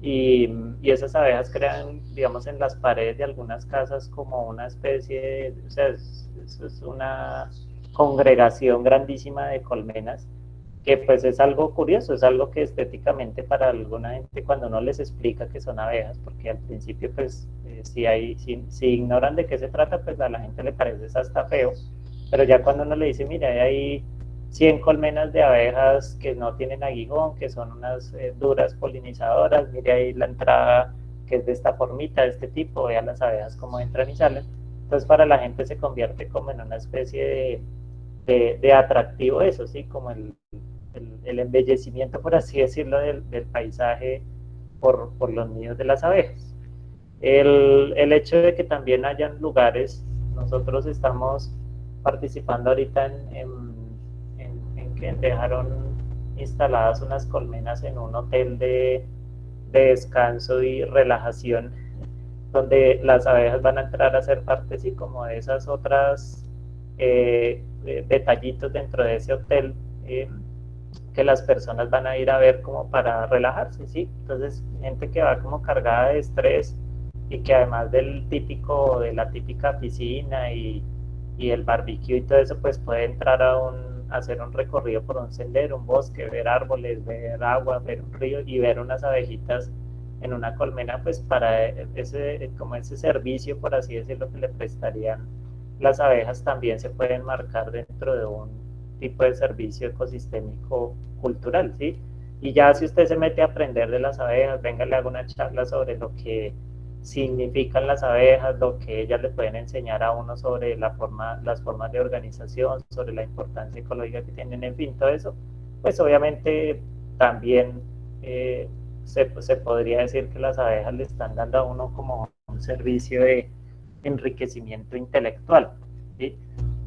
y esas abejas crean, digamos, en las paredes de algunas casas como una especie o sea, es una congregación grandísima de colmenas, que pues es algo curioso, es algo que estéticamente para alguna gente cuando uno les explica que son abejas, porque al principio pues si ignoran de qué se trata, pues a la gente le parece hasta feo, pero ya cuando uno le dice, mira, hay ahí 100 colmenas de abejas que no tienen aguijón, que son unas duras polinizadoras, mire ahí la entrada que es de esta formita, de este tipo, vean las abejas cómo entran y salen. Entonces para la gente se convierte como en una especie de atractivo eso, ¿sí? Como el embellecimiento, por así decirlo, del paisaje por los nidos de las abejas. El hecho de que también hayan lugares, nosotros estamos participando ahorita en que dejaron instaladas unas colmenas en un hotel de descanso y relajación, donde las abejas van a entrar a ser parte así como de esas otras detallitos dentro de ese hotel que las personas van a ir a ver como para relajarse, ¿sí? Entonces, gente que va como cargada de estrés y que además de la típica piscina y el barbecue y todo eso, pues puede entrar a hacer un recorrido por un sendero, un bosque, ver árboles, ver agua, ver un río y ver unas abejitas en una colmena, pues para como ese servicio, por así decirlo, que le prestarían las abejas también se pueden marcar dentro de un tipo de servicio ecosistémico cultural, ¿sí? Y ya si usted se mete a aprender de las abejas, venga, le hago una charla sobre lo que significan las abejas, lo que ellas le pueden enseñar a uno sobre las formas de organización, sobre la importancia ecológica que tienen, en fin, todo eso, pues obviamente también se podría decir que las abejas le están dando a uno como un servicio de enriquecimiento intelectual, ¿sí?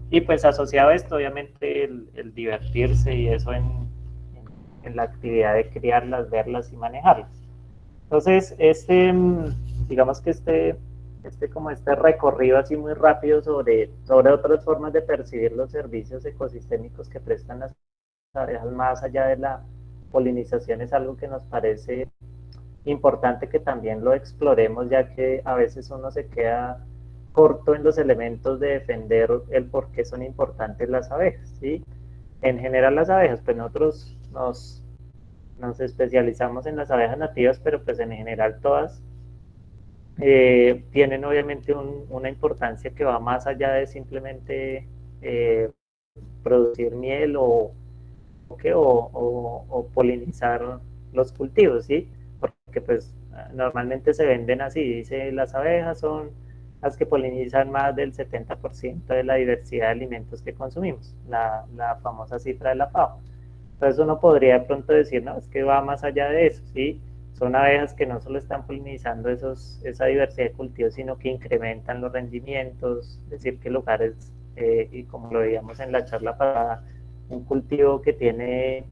Y pues asociado a esto, obviamente, el divertirse y eso en la actividad de criarlas, verlas y manejarlas. Entonces, digamos que como este recorrido así muy rápido sobre otras formas de percibir los servicios ecosistémicos que prestan las abejas más allá de la polinización es algo que nos parece importante que también lo exploremos, ya que a veces uno se queda corto en los elementos de defender el por qué son importantes las abejas, ¿sí? En general las abejas, pues nosotros nos especializamos en las abejas nativas, pero pues en general todas tienen obviamente una importancia que va más allá de simplemente eh, producir miel o polinizar los cultivos, ¿sí? Porque pues normalmente se venden así, dice las abejas son las que polinizan más del 70% de la diversidad de alimentos que consumimos, la famosa cifra de la FAO. Entonces uno podría de pronto decir, no, es que va más allá de eso, ¿sí? Son abejas que no solo están polinizando esa diversidad de cultivos, sino que incrementan los rendimientos, es decir, que lugares, y como lo veíamos en la charla pasada, un cultivo que tiene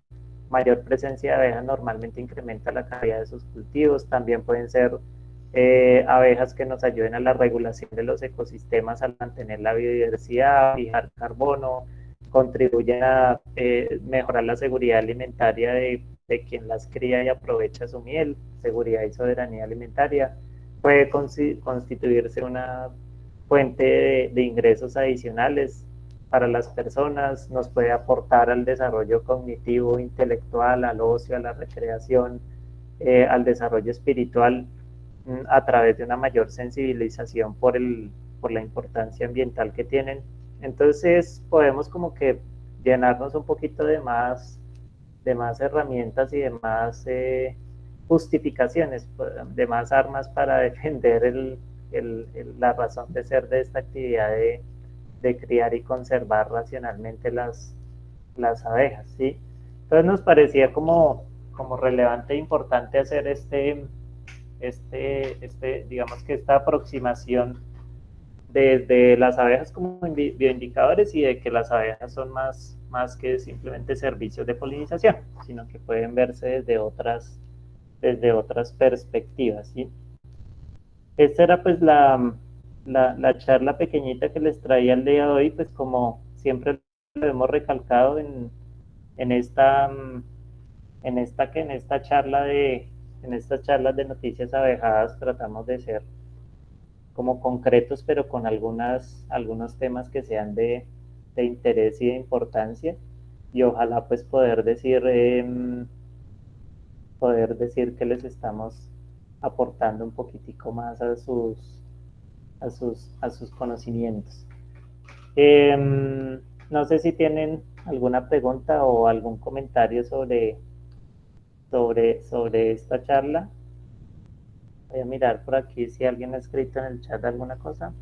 mayor presencia de abejas normalmente incrementa la calidad de sus cultivos. También pueden ser abejas que nos ayuden a la regulación de los ecosistemas al mantener la biodiversidad, fijar carbono, contribuyen a mejorar la seguridad alimentaria de quien las cría y aprovecha su miel, seguridad y soberanía alimentaria. Puede constituirse una fuente de ingresos adicionales para las personas, nos puede aportar al desarrollo cognitivo, intelectual, al ocio, a la recreación, al desarrollo espiritual a través de una mayor sensibilización por la importancia ambiental que tienen. Entonces podemos como que llenarnos un poquito de más herramientas y de más justificaciones, de más armas para defender la razón de ser de esta actividad de criar y conservar racionalmente las abejas, ¿sí? Entonces nos parecía como relevante e importante hacer digamos que esta aproximación desde las abejas como bioindicadores y de que las abejas son más que simplemente servicios de polinización, sino que pueden verse desde otras perspectivas, ¿sí? Esta era pues la charla pequeñita que les traía el día de hoy, pues como siempre lo hemos recalcado en esta, en esta charla en estas charlas de noticias abejadas tratamos de ser como concretos, pero con algunos temas que sean de interés y de importancia, y ojalá pues poder decir que les estamos aportando un poquitico más a sus conocimientos. No sé si tienen alguna pregunta o algún comentario sobre esta charla. Voy a mirar por aquí si alguien ha escrito en el chat alguna cosa.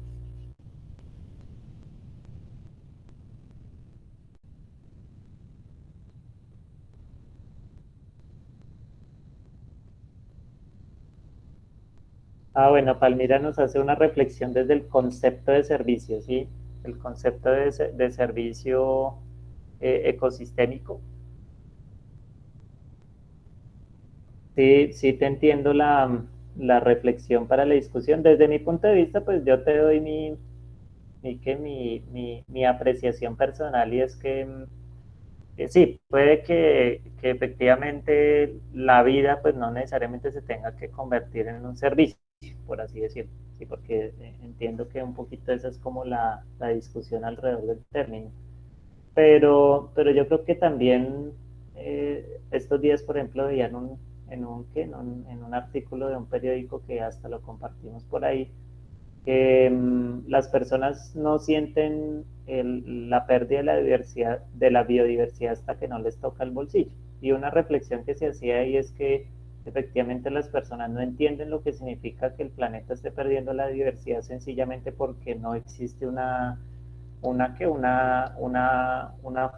Ah, bueno, Palmira nos hace una reflexión desde el concepto de servicio, ¿sí? El concepto de servicio ecosistémico. Sí, sí te entiendo la reflexión para la discusión. Desde mi punto de vista, pues yo te doy mi apreciación personal y es que sí, puede que efectivamente la vida pues no necesariamente se tenga que convertir en un servicio, por así decirlo, sí, porque entiendo que un poquito esa es como la discusión alrededor del término. Pero yo creo que también estos días, por ejemplo, veía en un artículo de un periódico que hasta lo compartimos por ahí, que las personas no sienten la pérdida de la biodiversidad hasta que no les toca el bolsillo. Y una reflexión que se hacía ahí es que efectivamente las personas no entienden lo que significa que el planeta esté perdiendo la diversidad sencillamente porque no existe una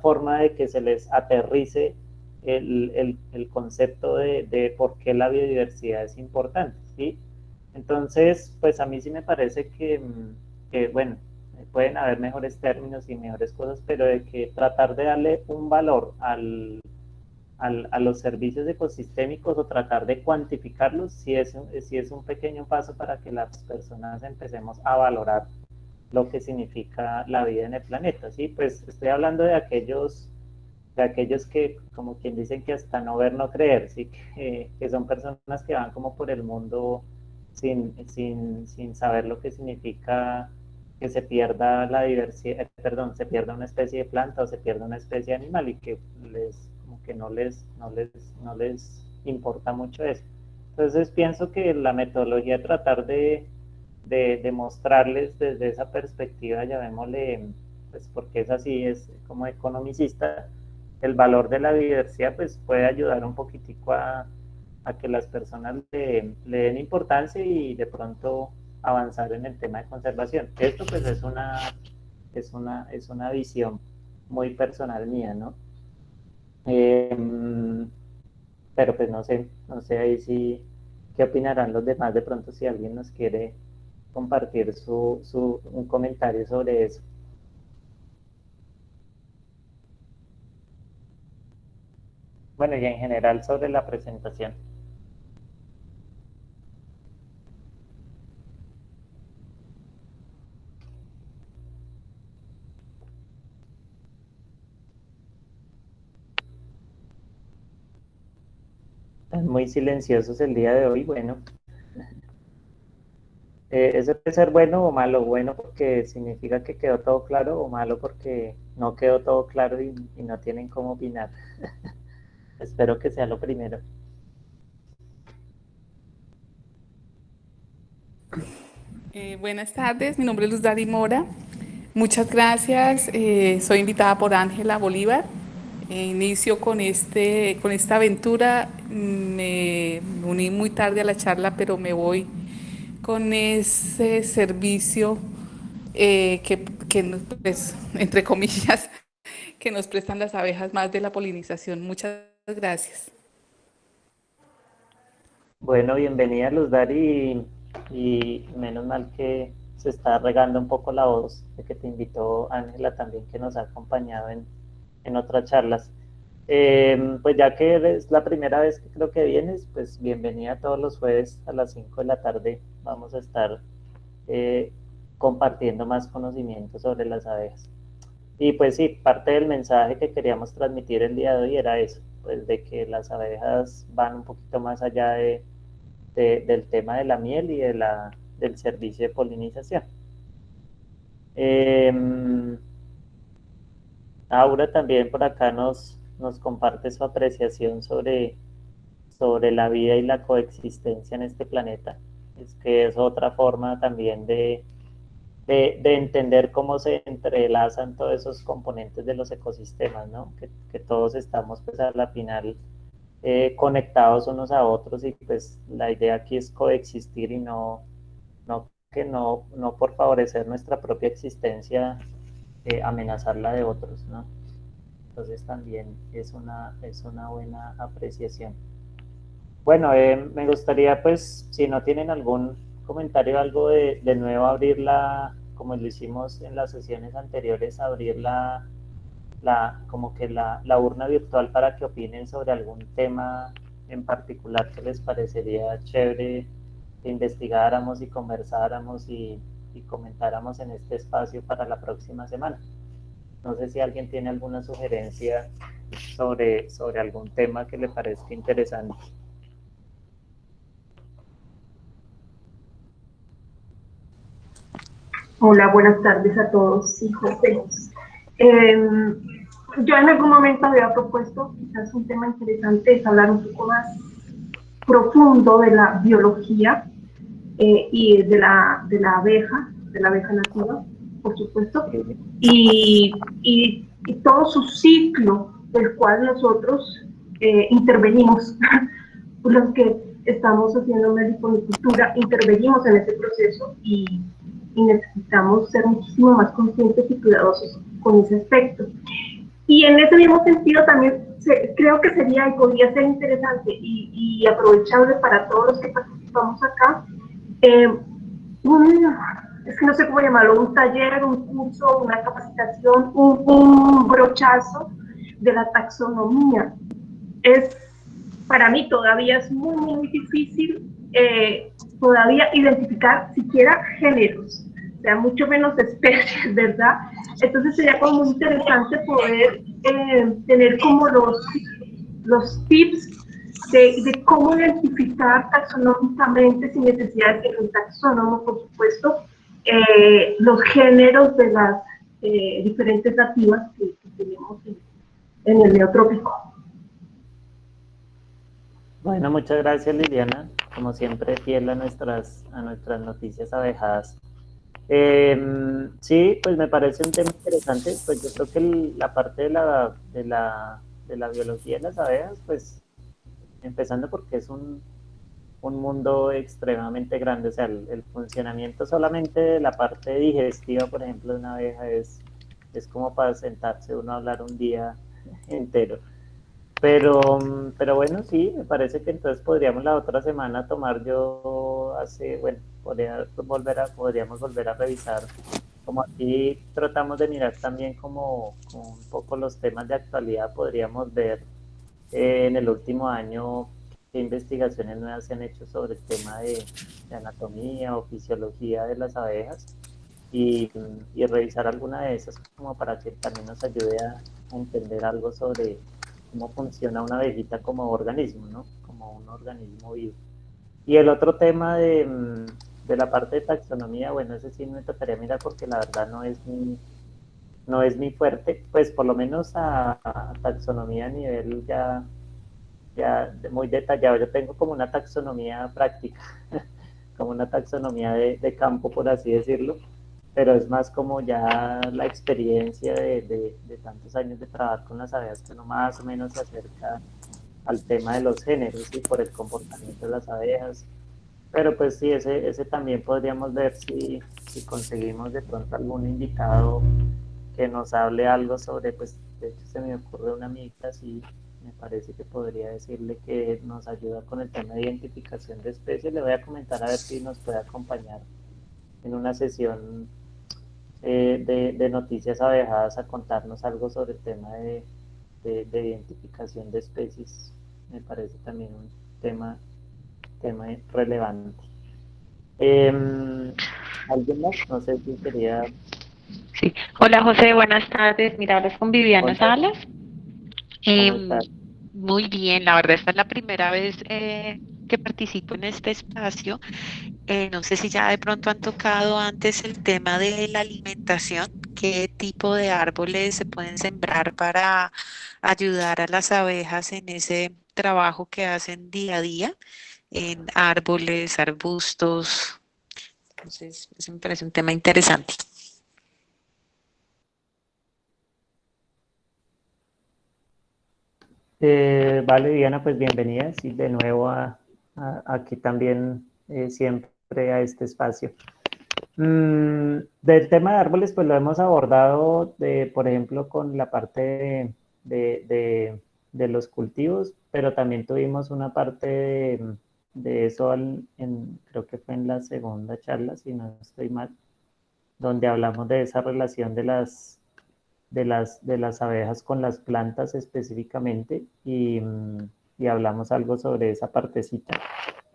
forma de que se les aterrice el concepto de por qué la biodiversidad es importante, ¿sí? Entonces, pues a mí sí me parece que, bueno, pueden haber mejores términos y mejores cosas, pero de que tratar de darle un valor a los servicios ecosistémicos o tratar de cuantificarlos, sí es un pequeño paso para que las personas empecemos a valorar lo que significa la vida en el planeta, ¿sí? Pues estoy hablando de aquellos que, como quien dicen que hasta no ver, no creer, ¿sí? Que son personas que van como por el mundo sin saber lo que significa que se pierda la diversidad, perdón, se pierda una especie de planta o se pierda una especie de animal y que como que no les importa mucho eso. Entonces pienso que la metodología de tratar de mostrarles desde esa perspectiva, llamémosle, pues porque es así, es como economicista, el valor de la diversidad, pues puede ayudar un poquitico a que las personas le den importancia y de pronto avanzar en el tema de conservación. Esto pues es una visión muy personal mía, ¿no? Eh, pero pues no sé ahí si, qué opinarán los demás, de pronto si alguien nos quiere compartir un comentario sobre eso. Bueno, y en general sobre la presentación. Están muy silenciosos el día de hoy. Bueno, eso puede ser bueno o malo. Bueno porque significa que quedó todo claro o malo porque no quedó todo claro y no tienen cómo opinar. Espero que sea lo primero. Buenas tardes, mi nombre es Luz Dari Mora. Muchas gracias. Soy invitada por Ángela Bolívar. Inicio con esta aventura. Me uní muy tarde a la charla, pero me voy con ese servicio pues, entre comillas, que nos prestan las abejas más de la polinización. Muchas gracias. Bueno, bienvenida Luz Dari y menos mal que se está regando un poco la voz de que te invitó Ángela también que nos ha acompañado en otras charlas. Pues ya que es la primera vez que creo que vienes, pues bienvenida todos los jueves a las 5 de la tarde. Vamos a estar eh, compartiendo más conocimiento sobre las abejas. Y pues sí, parte del mensaje que queríamos transmitir el día de hoy era eso, pues de que las abejas van un poquito más allá del tema de la miel y del servicio de polinización. Eh, Aura también por acá nos comparte su apreciación sobre la vida y la coexistencia en este planeta. Es que es otra forma también de entender cómo se entrelazan todos esos componentes de los ecosistemas, ¿no? Que todos estamos pues a la final conectados unos a otros y pues la idea aquí es coexistir y no por favorecer nuestra propia existencia amenazar la de otros, ¿no? Entonces también es una buena apreciación. Bueno, me gustaría pues, si no tienen algún comentario, algo de nuevo, abrirla, como lo hicimos en las sesiones anteriores, abrir como que la urna virtual para que opinen sobre algún tema en particular que les parecería chévere que investigáramos y conversáramos y comentáramos en este espacio para la próxima semana. No sé si alguien tiene alguna sugerencia sobre algún tema que le parezca interesante. Hola, buenas tardes a todos. Sí, José. Yo en algún momento había propuesto, quizás un tema interesante es hablar un poco más profundo de la biología y de la abeja nativa, por supuesto, y todo su ciclo del cual nosotros intervenimos, los que estamos haciendo meliponicultura, intervenimos en ese proceso y necesitamos ser muchísimo más conscientes y cuidadosos con ese aspecto. Y en ese mismo sentido también creo que sería y podría ser interesante y aprovechable para todos los que participamos acá, es que no sé cómo llamarlo, un taller, un curso, una capacitación, un brochazo de la taxonomía es, para mí todavía es muy, muy difícil todavía identificar siquiera géneros, o sea, mucho menos especies, ¿verdad? Entonces sería como muy interesante poder tener como los tips de cómo identificar taxonómicamente, sin necesidad de ser un taxónomo, por supuesto, los géneros de las diferentes nativas que tenemos en el neotrópico. Bueno, muchas gracias Liliana, como siempre fiel a nuestras noticias abejadas. Sí, pues me parece un tema interesante, pues yo creo que la parte de la biología de las abejas, pues empezando porque es un mundo extremadamente grande, o sea, el funcionamiento solamente de la parte digestiva, por ejemplo, de una abeja es como para sentarse uno a hablar un día entero. Pero bueno, sí, me parece que entonces podríamos la otra semana tomar yo hace, bueno, podríamos volver a revisar. Como aquí tratamos de mirar también como un poco los temas de actualidad, podríamos ver en el último año qué investigaciones nuevas se han hecho sobre el tema de anatomía o fisiología de las abejas y, y revisar alguna de esas como para que también nos ayude a entender algo sobre cómo funciona una abejita como organismo, ¿no? Como un organismo vivo. Y el otro tema de la parte de taxonomía, bueno, ese sí me tocaría mirar porque la verdad no es mi fuerte, pues por lo menos a taxonomía a nivel ya muy detallado. Yo tengo como una taxonomía práctica, como una taxonomía de campo, por así decirlo, pero es más como ya la experiencia de tantos años de trabajar con las abejas que uno más o menos se acerca al tema de los géneros y por el comportamiento de las abejas. Pero pues sí, ese también podríamos ver si conseguimos de pronto algún invitado que nos hable algo sobre, pues de hecho se me ocurre una amiga, así me parece que podría decirle que nos ayuda con el tema de identificación de especies. Le voy a comentar a ver si nos puede acompañar en una sesión de noticias abejadas a contarnos algo sobre el tema de identificación de especies. Me parece también un tema relevante. Eh, ¿Alguien más? No sé si quería Sí. Hola José, buenas tardes. Mira, hablas con Viviana contar Salas. cómo Em, está. Muy bien, la verdad esta es la primera vez que participo en este espacio. No sé si ya de pronto han tocado antes el tema de la alimentación, qué tipo de árboles se pueden sembrar para ayudar a las abejas en ese trabajo que hacen día a día, en árboles, arbustos. Entonces, eso me parece un tema interesante. Vale, Diana, pues bienvenida, sí, de nuevo aquí también siempre a este espacio. Del tema de árboles, pues lo hemos abordado, por ejemplo, con la parte de, de- de los cultivos, pero también tuvimos una parte de eso, creo que fue en la segunda charla, si no estoy mal, donde hablamos de esa relación de las abejas con las plantas específicamente y hablamos algo sobre esa partecita.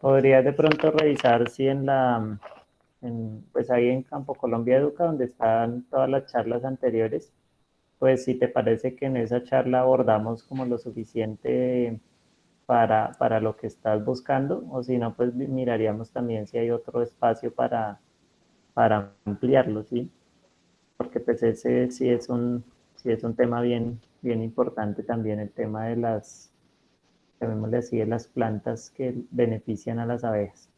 Podrías de pronto revisar si pues ahí en Campo Colombia Educa, donde están todas las charlas anteriores, pues si te parece que en esa charla abordamos como lo suficiente para lo que estás buscando, o si no, pues miraríamos también si hay otro espacio para ampliarlo, ¿sí? Porque pues ese sí es un tema bien importante también, el tema de llamémosle así, de las plantas que benefician a las abejas.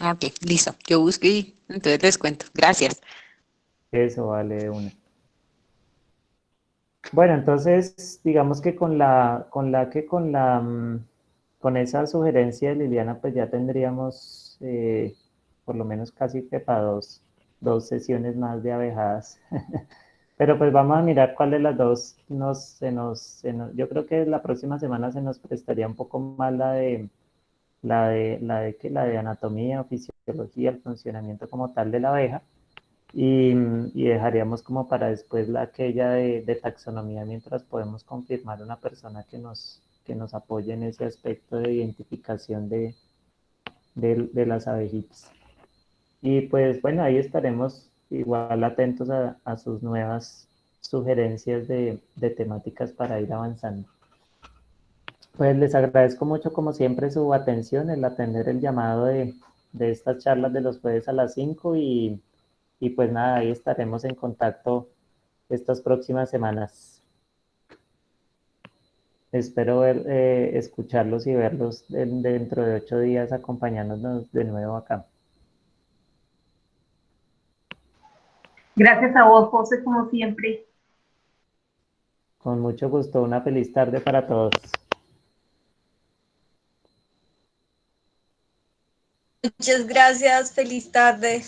Ok, listo. Yo busco y entonces les cuento. Gracias. Eso vale de una. Bueno, entonces, digamos que con esa sugerencia de Liliana, pues ya tendríamos por lo menos casi que para dos sesiones más de abejadas. Pero pues vamos a mirar cuál de las dos yo creo que la próxima semana se nos prestaría un poco más la de anatomía o fisiología, el funcionamiento como tal de la abeja. y dejaríamos como para después aquella de taxonomía mientras podemos confirmar una persona que nos apoye en ese aspecto de identificación de las abejitas. Y pues bueno, ahí estaremos igual atentos a sus nuevas sugerencias de temáticas para ir avanzando. Pues les agradezco mucho como siempre su atención, el atender el llamado de estas charlas de los jueves a las 5 y pues nada, ahí estaremos en contacto estas próximas semanas. Espero escucharlos y verlos dentro de 8 días acompañándonos de nuevo acá. Gracias a vos, José, como siempre. Con mucho gusto, una feliz tarde para todos. Muchas gracias, feliz tarde.